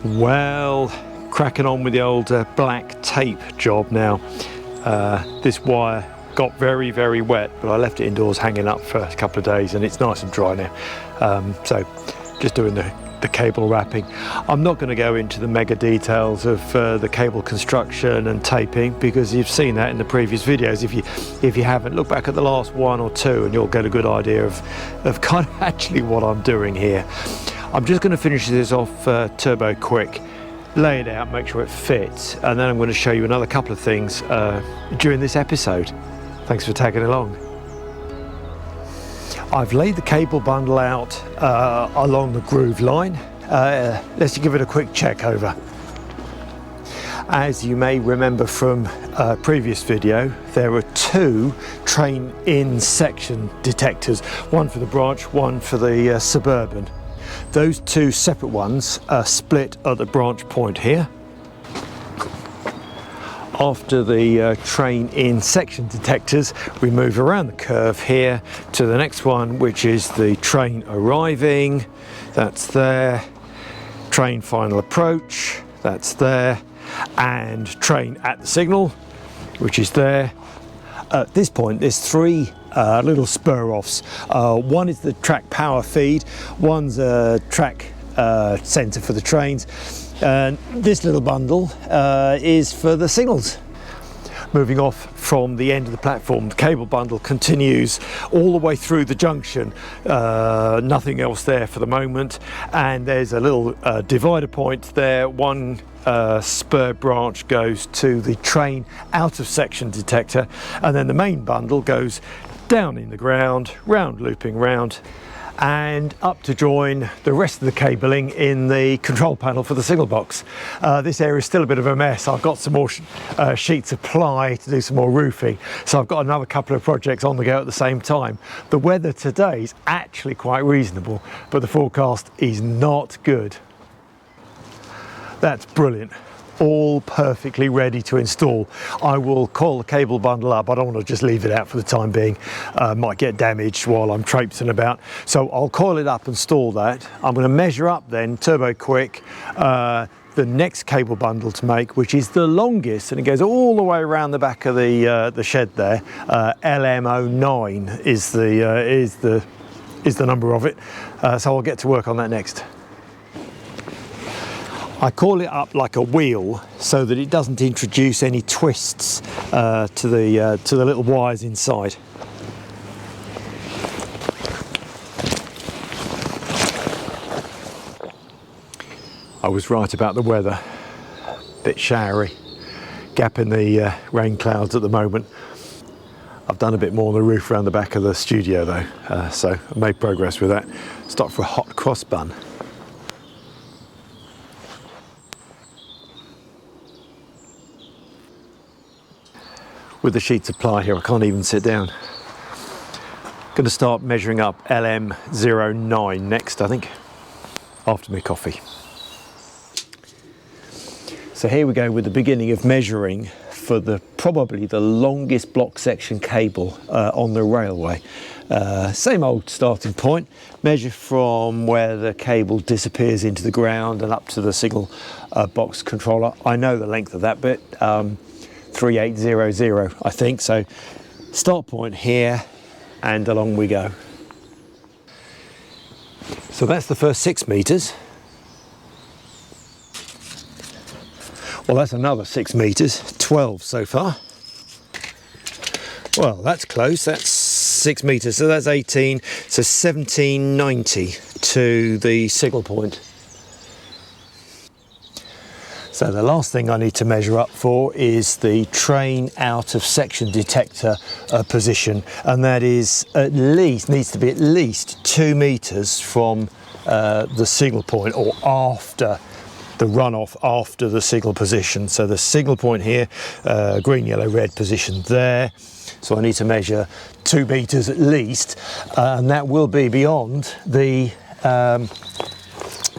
Well, cracking on with the old black tape job now. This wire got very, very wet, but I left it indoors hanging up for a couple of days and it's nice and dry now. So just doing the cable wrapping. I'm not going to go into the mega details of the cable construction and taping because you've seen that in the previous videos. If you haven't, look back at the last one or two and you'll get a good idea of kind of actually what I'm doing here. I'm just going to finish this off turbo quick, lay it out, make sure it fits, and then I'm going to show you another couple of things during this episode. Thanks for tagging along. I've laid the cable bundle out along the groove line. Let's give it a quick check over. As you may remember from a previous video, there were two train in section detectors, one for the branch, one for the suburban. Those two separate ones are split at the branch point here. After the train in section detectors, we move around the curve here to the next one, which is the train arriving. That's there. Train final approach. That's there. And train at the signal, which is there. At this point, there's three little spur-offs. One is the track power feed, one's a track centre for the trains, and this little bundle is for the signals. Moving off from the end of the platform, the cable bundle continues all the way through the junction. Nothing else there for the moment, and there's a little divider point there. One spur branch goes to the train out of section detector, and then the main bundle goes down in the ground, round looping round, and up to join the rest of the cabling in the control panel for the signal box. This area is still a bit of a mess. I've got some more sheets of ply to do some more roofing, so I've got another couple of projects on the go at the same time. The weather today is actually quite reasonable, but the forecast is not good. That's brilliant. All perfectly ready to install. I will coil the cable bundle up. I don't want to just leave it out for the time being. Might get damaged while I'm traipsing about. So I'll coil it up and install that. I'm going to measure up then, turbo quick, the next cable bundle to make, which is the longest, and it goes all the way around the back of the shed there. LM09 is the number of it. So I'll get to work on that next. I call it up like a wheel so that it doesn't introduce any twists to the little wires inside. I was right about the weather. Bit showery, gap in the rain clouds at the moment. I've done a bit more on the roof around the back of the studio though, so I've made progress with that. Start for a hot cross bun. With the sheets of ply here, I can't even sit down. Going to start measuring up LM09 next, I think, after my coffee. So here we go with the beginning of measuring for probably the longest block section cable on the railway. Same old starting point, measure from where the cable disappears into the ground and up to the signal box controller. I know the length of that bit. 3800, I think. So start point here and along we go. So that's the first 6 meters. Well, that's another 6 meters, 12 so far. Well, that's close. That's 6 meters, so that's 18. So 1790 to the signal point. So the last thing I need to measure up for is the train out of section detector position, and that is needs to be at least 2 meters from the signal point, or after the runoff after the signal position. So the signal point here, green, yellow, red position there. So I need to measure 2 meters at least, and that will be beyond the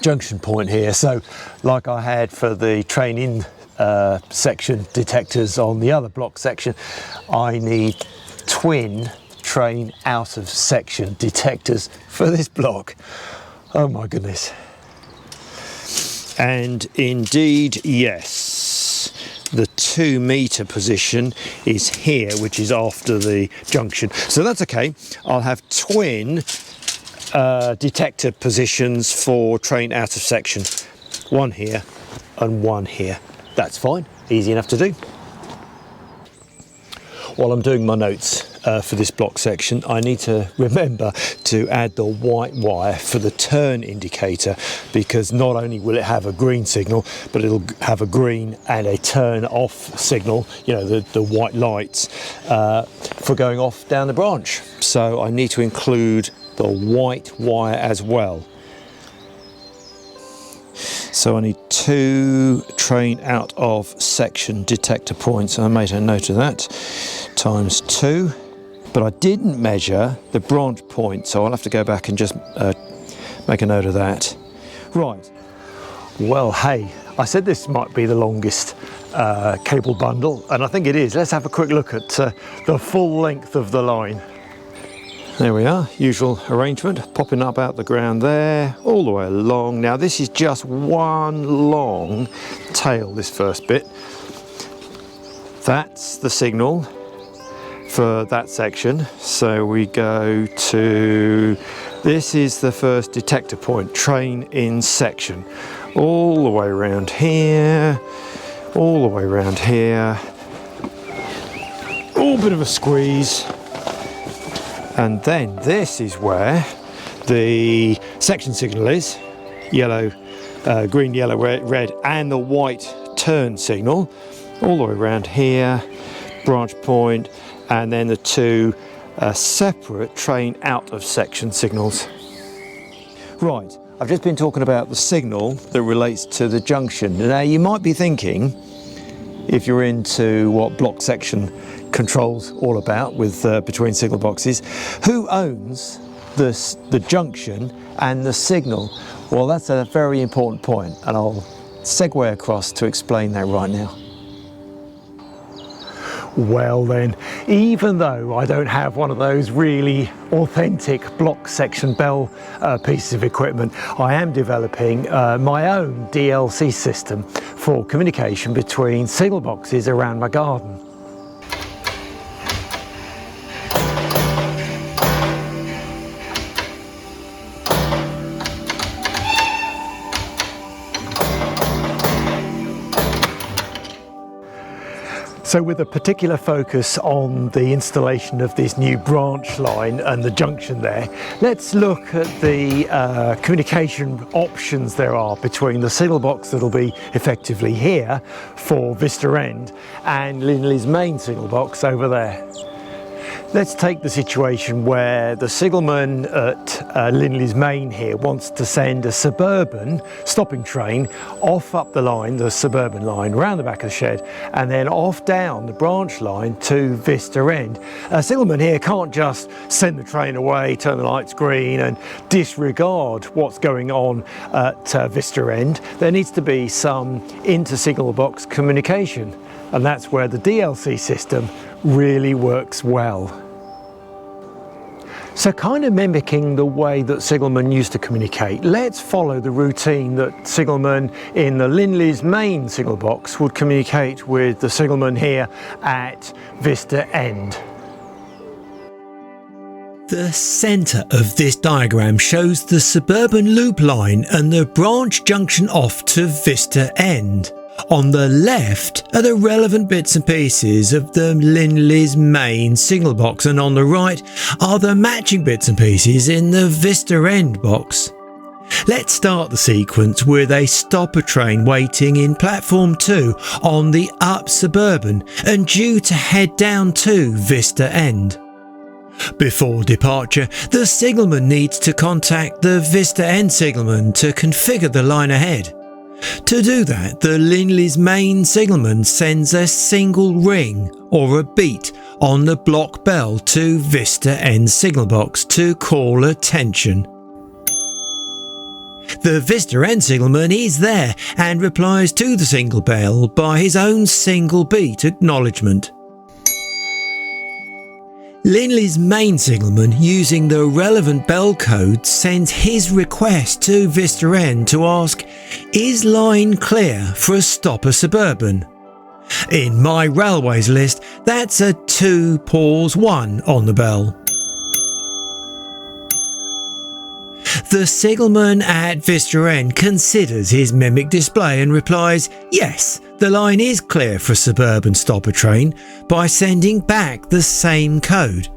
junction point here. So like I had for the train in section detectors on the other block section, I need twin train out of section detectors for this block. Oh my goodness. And indeed, yes, the 2 meter position is here, which is after the junction. So that's okay. I'll have twin detector positions for train out of section. One here and one here. That's fine, easy enough to do. While I'm doing my notes for this block section, I need to remember to add the white wire for the turn indicator, because not only will it have a green signal, but it'll have a green and a turn off signal, you know, the white lights, for going off down the branch. So I need to include the white wire as well. So I need 2 train out of section detector points. I made a note of that, times 2. But I didn't measure the branch point, so I'll have to go back and just make a note of that. Right, well, hey, I said this might be the longest cable bundle, and I think it is. Let's have a quick look at the full length of the line. There we are, usual arrangement, popping up out the ground there, all the way along. Now this is just one long tail, this first bit. That's the signal for that section. So we go to, this is the first detector point, train in section. All the way around here, all the way around here. All bit of a squeeze. And then this is where the section signal is, yellow, green, yellow, red, and the white turn signal, all the way around here, branch point, and then the 2 separate train out of section signals. Right, I've just been talking about the signal that relates to the junction. Now you might be thinking, if you're into what block section control's all about with between signal boxes, who owns the junction and the signal? Well, that's a very important point, and I'll segue across to explain that right now. Well then, even though I don't have one of those really authentic block section bell pieces of equipment, I am developing my own DLC system for communication between signal boxes around my garden. So with a particular focus on the installation of this new branch line and the junction there, let's look at the communication options there are between the signal box that'll be effectively here for Vista End and Linleys main signal box over there. Let's take the situation where the signalman at Linleys main here wants to send a suburban stopping train off up the line, the suburban line, round the back of the shed, and then off down the branch line to Vista End. A signalman here can't just send the train away, turn the lights green and disregard what's going on at Vista End. There needs to be some inter-signal box communication, and that's where the DLC system really works well. So kind of mimicking the way that signalmen used to communicate, let's follow the routine that signalmen in the Linleys main signal box would communicate with the signalman here at Vista End. The centre of this diagram shows the suburban loop line and the branch junction off to Vista End. On the left are the relevant bits and pieces of the Linleys main signal box, and on the right are the matching bits and pieces in the Vista End box. Let's start the sequence with a stopper train waiting in platform 2 on the up suburban and due to head down to Vista End. Before departure, the signalman needs to contact the Vista End signalman to configure the line ahead. To do that, the Linleys main signalman sends a single ring or a beat on the block bell to Vista End signal box to call attention. The Vista End signalman is there and replies to the single bell by his own single beat acknowledgement. Linleys' main signalman, using the relevant bell code, sends his request to Vista N to ask, is line clear for a stopper Suburban? In my railways list, that's a 2 pause 1 on the bell. The signalman at Vista N considers his mimic display and replies, yes, the line is clear for a suburban stopper train, by sending back the same code.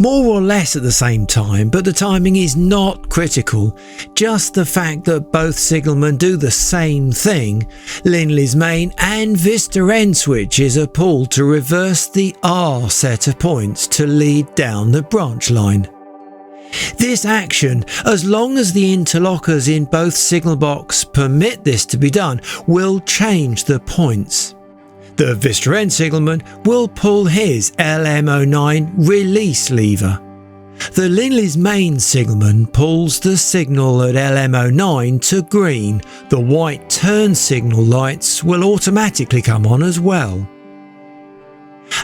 More or less at the same time, but the timing is not critical. Just the fact that both signalmen do the same thing, Linleys main and Vista N switches are pulled to reverse the R set of points to lead down the branch line. This action, as long as the interlockers in both signal box permit this to be done, will change the points. The Vista N signalman will pull his LM09 release lever. The Linleys main signalman pulls the signal at LM09 to green. The white turn signal lights will automatically come on as well.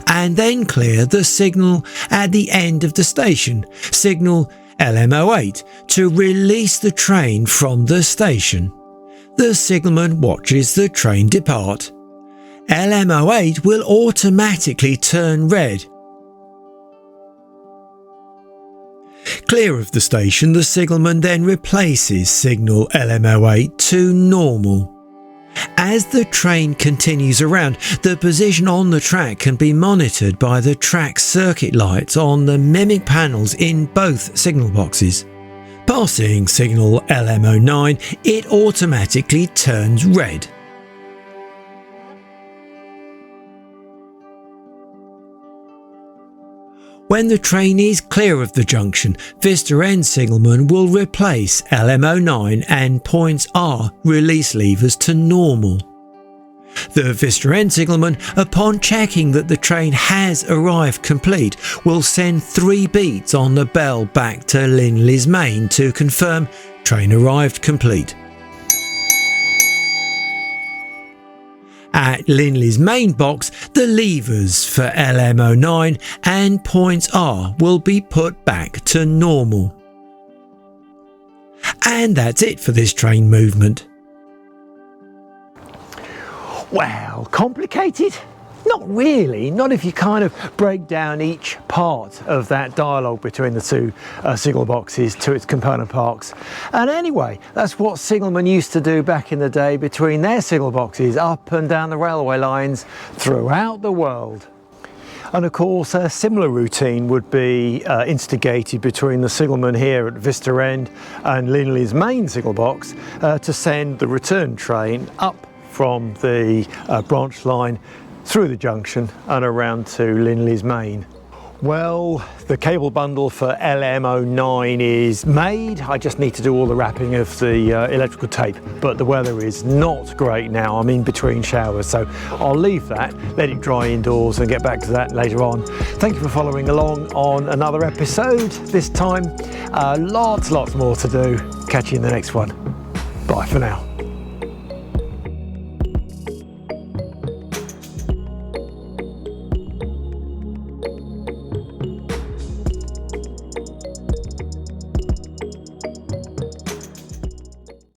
And then clear the signal at the end of the station, signal LM08, to release the train from the station. The signalman watches the train depart. LM08 will automatically turn red. Clear of the station, the signalman then replaces signal LM08 to normal. As the train continues around, the position on the track can be monitored by the track circuit lights on the mimic panels in both signal boxes. Passing signal LM09, it automatically turns red. When the train is clear of the junction, Vista N signalman will replace LM09 and points R release levers to normal. The Vista N signalman, upon checking that the train has arrived complete, will send 3 beats on the bell back to Linleys main to confirm train arrived complete. At Linleys main box, the levers for LM09 and points R will be put back to normal. And that's it for this train movement. Well, complicated? Not really, not if you kind of break down each part of that dialogue between the two signal boxes to its component parts. And anyway, that's what signalmen used to do back in the day between their signal boxes up and down the railway lines throughout the world. And of course, a similar routine would be instigated between the signalman here at Vista N and Linleys main signal box to send the return train up from the branch line through the junction and around to Linleys main. Well, the cable bundle for LM09 is made. I just need to do all the wrapping of the electrical tape, but the weather is not great now. I'm in between showers, so I'll leave that, let it dry indoors and get back to that later on. Thank you for following along on another episode. This time, lots more to do. Catch you in the next one. Bye for now.